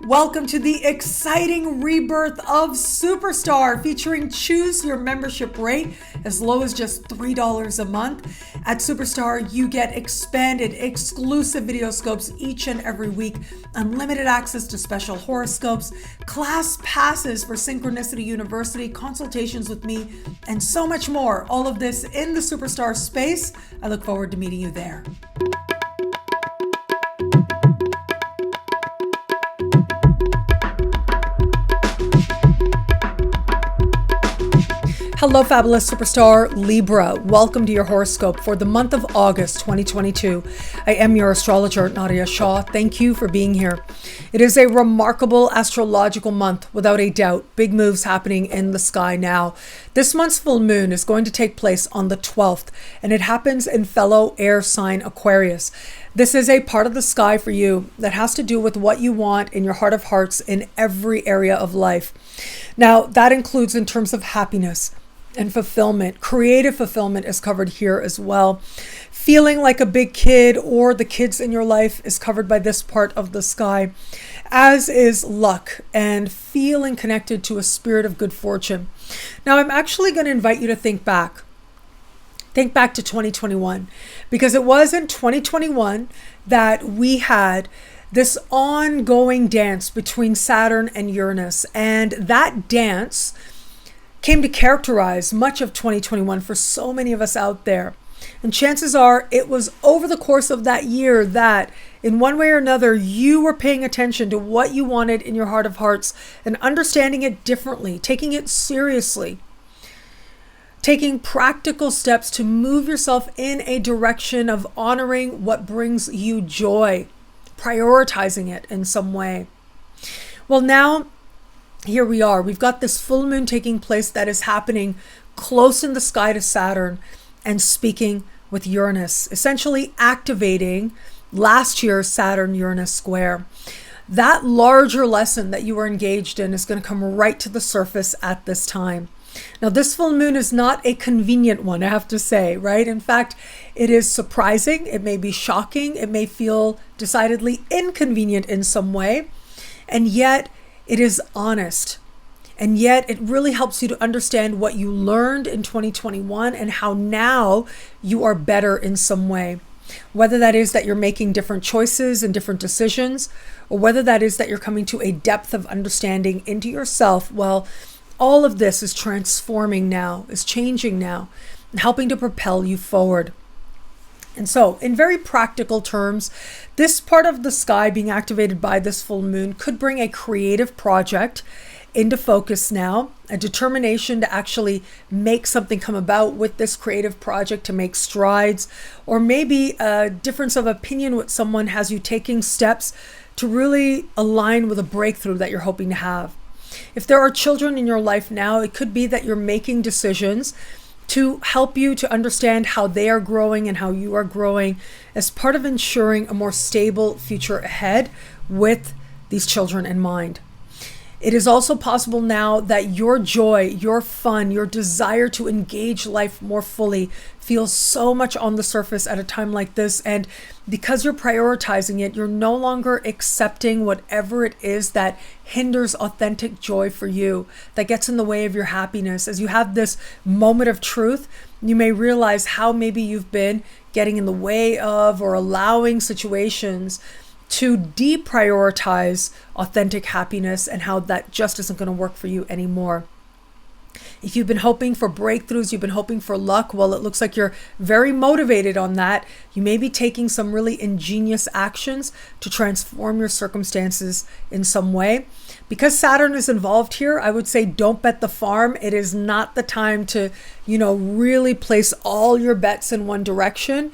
Welcome to the exciting rebirth of Superstar, featuring choose your membership rate as low as just $3 a month. At Superstar, you get expanded, exclusive video scopes each and every week, unlimited access to special horoscopes, class passes for Synchronicity University, consultations with me, and so much more. All of this in the Superstar space. I look forward to meeting you there. Hello, fabulous superstar Libra. Welcome to your horoscope for the month of August 2022. I am your astrologer, Nadiya Shah. Thank you for being here. It is a remarkable astrological month, without a doubt. Big moves happening in the sky now. This month's full moon is going to take place on the 12th, and it happens in fellow air sign Aquarius. This is a part of the sky for you that has to do with what you want in your heart of hearts in every area of life. Now, that includes in terms of happiness and fulfillment. Creative fulfillment is covered here as well. Feeling like a big kid or the kids in your life is covered by this part of the sky, as is luck and feeling connected to a spirit of good fortune. Now, I'm actually going to invite you to think back. Think back to 2021, because it was in 2021 that we had this ongoing dance between Saturn and Uranus, and that dance came to characterize much of 2021 for so many of us out there. And chances are it was over the course of that year that in one way or another, you were paying attention to what you wanted in your heart of hearts and understanding it differently, taking it seriously, taking practical steps to move yourself in a direction of honoring what brings you joy, prioritizing it in some way. Well, now, here we are. We've got this full moon taking place that is happening close in the sky to Saturn and speaking with Uranus, essentially activating last year's Saturn-Uranus square. That larger lesson that you were engaged in is going to come right to the surface at this time. Now, this full moon is not a convenient one, I have to say, right? In fact, it is surprising. It may be shocking. It may feel decidedly inconvenient in some way. And yet, it is honest, and yet it really helps you to understand what you learned in 2021 and how now you are better in some way. Whether that is that you're making different choices and different decisions, or whether that is that you're coming to a depth of understanding into yourself, well, all of this is transforming now, is changing now, and helping to propel you forward. And so, in very practical terms, this part of the sky being activated by this full moon could bring a creative project into focus now, a determination to actually make something come about with this creative project, to make strides, or maybe a difference of opinion with someone has you taking steps to really align with a breakthrough that you're hoping to have. If there are children in your life now, it could be that you're making decisions to help you to understand how they are growing and how you are growing as part of ensuring a more stable future ahead with these children in mind. It is also possible now that your joy, your fun, your desire to engage life more fully feels so much on the surface at a time like this. And because you're prioritizing it, you're no longer accepting whatever it is that hinders authentic joy for you, that gets in the way of your happiness. As you have this moment of truth, you may realize how maybe you've been getting in the way of or allowing situations to deprioritize authentic happiness, and how that just isn't going to work for you anymore. If you've been hoping for breakthroughs, you've been hoping for luck, well, it looks like you're very motivated on that. You may be taking some really ingenious actions to transform your circumstances in some way. Because Saturn is involved here, I would say don't bet the farm. It is not the time to, really place all your bets in one direction.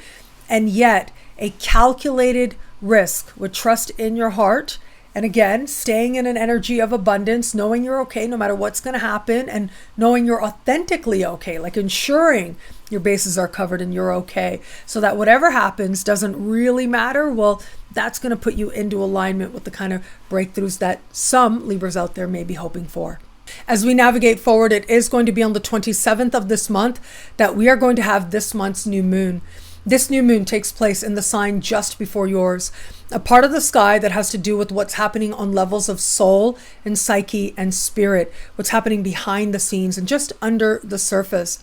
And yet, a calculated risk with trust in your heart, and again, staying in an energy of abundance, knowing you're okay no matter what's going to happen, and knowing you're authentically okay, like ensuring your bases are covered and you're okay, so that whatever happens doesn't really matter. Well, that's going to put you into alignment with the kind of breakthroughs that some Libras out there may be hoping for. As we navigate forward, it is going to be on the 27th of this month that we are going to have this month's new moon. This new moon takes place in the sign just before yours, a part of the sky that has to do with what's happening on levels of soul and psyche and spirit, what's happening behind the scenes and just under the surface.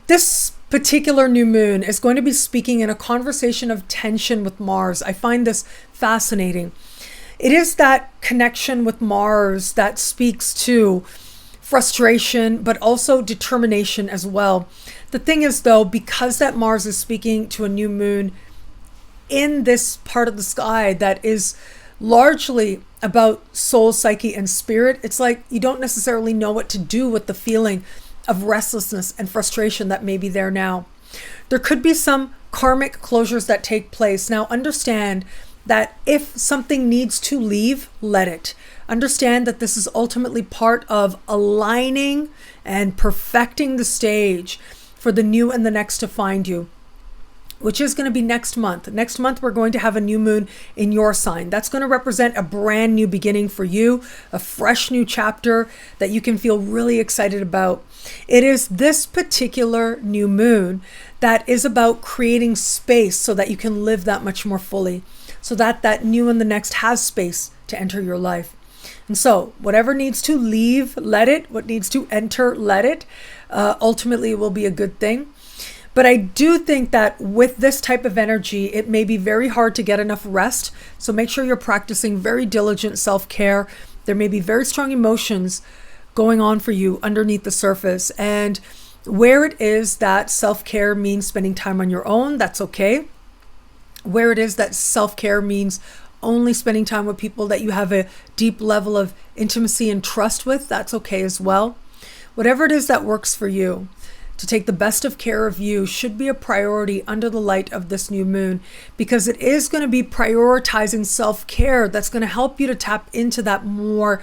This particular new moon is going to be speaking in a conversation of tension with Mars. I find this fascinating. It is that connection with Mars that speaks to frustration, but also determination as well. The thing is, though, because that Mars is speaking to a new moon in this part of the sky that is largely about soul, psyche, and spirit, it's like you don't necessarily know what to do with the feeling of restlessness and frustration that may be there now. There could be some karmic closures that take place. Now, understand that if something needs to leave, let it. Understand that this is ultimately part of aligning and perfecting the stage for the new and the next to find you, which is going to be next month. Next month, we're going to have a new moon in your sign. That's going to represent a brand new beginning for you, a fresh new chapter that you can feel really excited about. It is this particular new moon that is about creating space so that you can live that much more fully, so that that new and the next has space to enter your life. And so whatever needs to leave, let it. What needs to enter, let it. Ultimately, it will be a good thing. But I do think that with this type of energy, it may be very hard to get enough rest. So make sure you're practicing very diligent self-care. There may be very strong emotions going on for you underneath the surface. And where it is that self-care means spending time on your own, that's okay. Where it is that self-care means only spending time with people that you have a deep level of intimacy and trust with, that's okay as well. Whatever it is that works for you, to take the best of care of you should be a priority under the light of this new moon, because it is going to be prioritizing self-care that's going to help you to tap into that more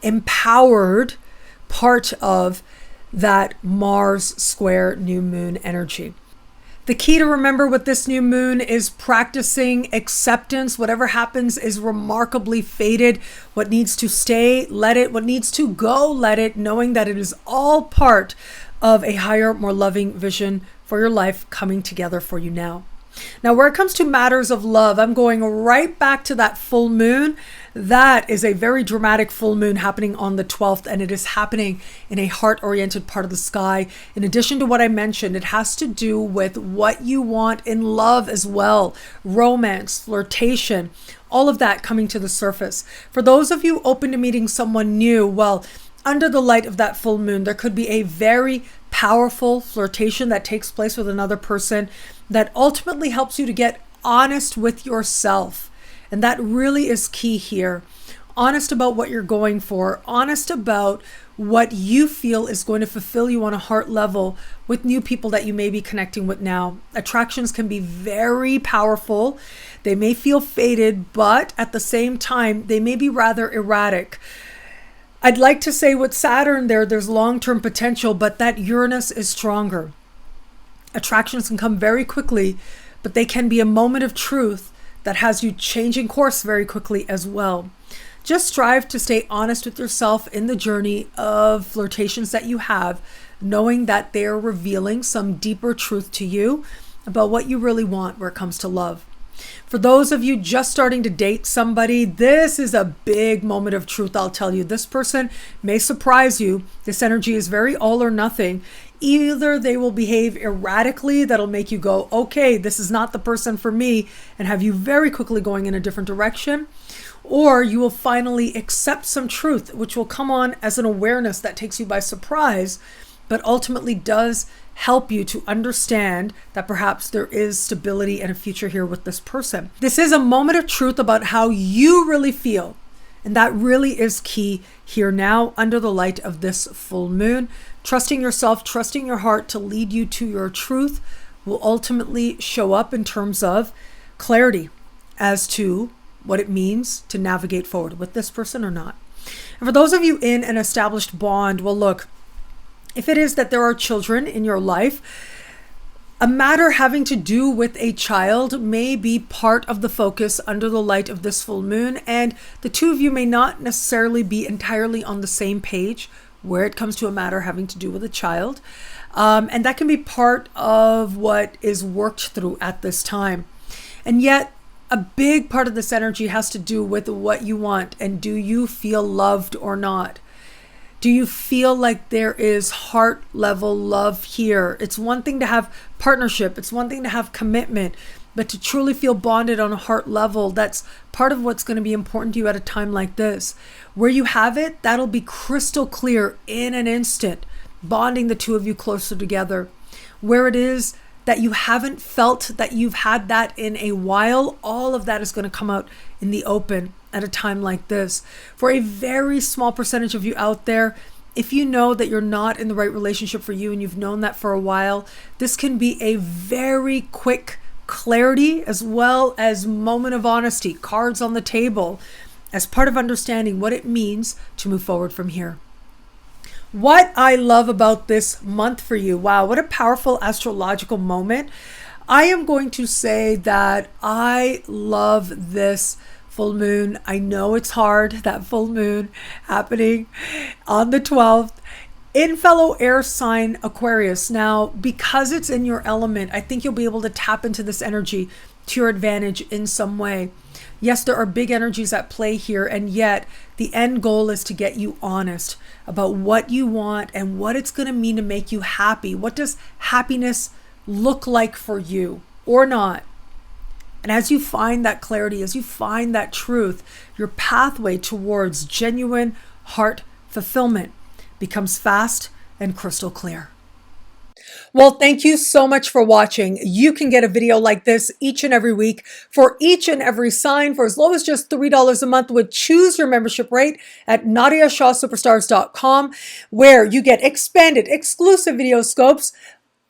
empowered part of that Mars square new moon energy. The key to remember with this new moon is practicing acceptance. Whatever happens is remarkably fated. What needs to stay, let it. What needs to go, let it, knowing that it is all part of a higher, more loving vision for your life coming together for you now. Now, where it comes to matters of love, I'm going right back to that full moon. That is a very dramatic full moon happening on the 12th, and it is happening in a heart-oriented part of the sky. In addition to what I mentioned, it has to do with what you want in love as well. Romance, flirtation, all of that coming to the surface. For those of you open to meeting someone new, well, under the light of that full moon, there could be a very powerful flirtation that takes place with another person that ultimately helps you to get honest with yourself. And that really is key here. Honest about what you're going for, honest about what you feel is going to fulfill you on a heart level with new people that you may be connecting with now. Attractions can be very powerful. They may feel fated, but at the same time, they may be rather erratic. I'd like to say with Saturn there's long-term potential, but that Uranus is stronger. Attractions can come very quickly, but they can be a moment of truth that has you changing course very quickly as well. Just strive to stay honest with yourself in the journey of flirtations that you have, knowing that they're revealing some deeper truth to you about what you really want where it comes to love. For those of you just starting to date somebody, this is a big moment of truth, I'll tell you. This person may surprise you. This energy is very all or nothing. Either they will behave erratically, that'll make you go, okay, this is not the person for me, and have you very quickly going in a different direction, or you will finally accept some truth, which will come on as an awareness that takes you by surprise, but ultimately does help you to understand that perhaps there is stability and a future here with this person. This is a moment of truth about how you really feel. And that really is key here now under the light of this full moon. Trusting yourself, trusting your heart to lead you to your truth will ultimately show up in terms of clarity as to what it means to navigate forward with this person or not. And for those of you in an established bond, well, look, if it is that there are children in your life, a matter having to do with a child may be part of the focus under the light of this full moon, and the two of you may not necessarily be entirely on the same page where it comes to a matter having to do with a child. And that can be part of what is worked through at this time. And yet, a big part of this energy has to do with what you want, and do you feel loved or not? Do you feel like there is heart level love here? It's one thing to have partnership. It's one thing to have commitment, but to truly feel bonded on a heart level, that's part of what's going to be important to you at a time like this. Where you have it, that'll be crystal clear in an instant, bonding the two of you closer together. Where it is that you haven't felt that you've had that in a while, all of that is going to come out in the open at a time like this. For a very small percentage of you out there, if you know that you're not in the right relationship for you and you've known that for a while, this can be a very quick clarity as well as moment of honesty, cards on the table, as part of understanding what it means to move forward from here. What I love about this month for you, wow, what a powerful astrological moment. I am going to say that I love this full moon. I know it's hard, that full moon happening on the 12th in fellow air sign Aquarius. Now, because it's in your element, I think you'll be able to tap into this energy to your advantage in some way. Yes, there are big energies at play here, and yet the end goal is to get you honest about what you want and what it's going to mean to make you happy. What does happiness look like for you or not? And as you find that clarity, as you find that truth, your pathway towards genuine heart fulfillment becomes fast and crystal clear. Well, thank you so much for watching. You can get a video like this each and every week for each and every sign for as low as just $3 a month with Choose Your Membership Rate at NadiyaShahSuperstars.com, where you get expanded exclusive video scopes,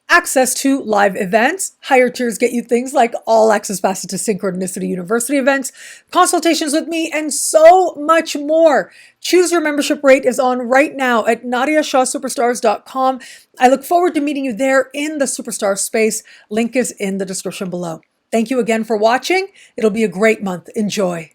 access to live events. Higher tiers get you things like all access passes to Synchronicity University events, consultations with me, and so much more. Choose Your Membership Rate is on right now at NadiyaShahSuperstars.com. I look forward to meeting you there in the Superstar space. Link is in the description below. Thank you again for watching. It'll be a great month. Enjoy.